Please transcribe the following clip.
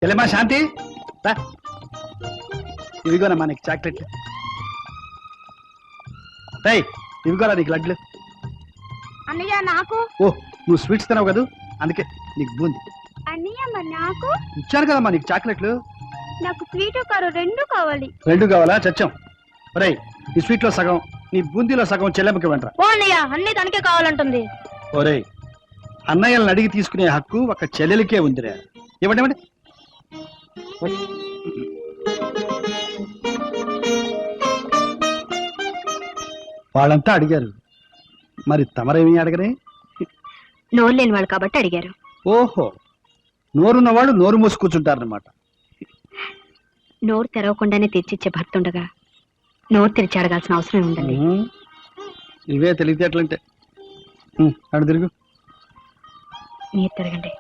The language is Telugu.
చెల్లెమ్మా శాంతి రా. ఇవిగోనమ్మా నీకు చాక్లెట్లు. రై ఇవిగోరా నీకు లడ్లు. అన్నయ్య నాకు. ఓ నువ్వు స్వీట్స్ తినవు కదా అందుకే నీకు బూంది. అన్నయ్య మరి నాకు. ఇచ్చాను కదమ్మా నీకు చాక్లెట్లు. నాకు స్వీట్ కారు రెండు కావాలి. రెండు కావాలా చచ్చాం. రై ఈ స్వీట్ లో సగం నీ బూందీలో సగం చెల్లెమ్మకి వెంటరా. ఓ అన్నయ్య అన్నీ తనకే కావాలంటుంది. ఓరే అన్నయ్యలను అడిగి తీసుకునే హక్కు ఒక చెల్లెలికే ఉందిరా. ఇవ్వండి ఇవ్వండి. వాళ్ళంతా అడిగారు మరి తమరేమీ అడగరే? నోరు లేని వాళ్ళు కాబట్టి అడిగారు. ఓహో నోరున్న వాళ్ళు నోరు మూసి కూర్చుంటారన్నమాట. నోరు తెరవకుండానే తెచ్చిచ్చే భర్త ఉండగా నోరు తెరిచి అడగాల్సిన అవసరం ఉందండి. ఇవే తెలివితేటలంటే. అడు తిరుగు. మీరు తిరగండి.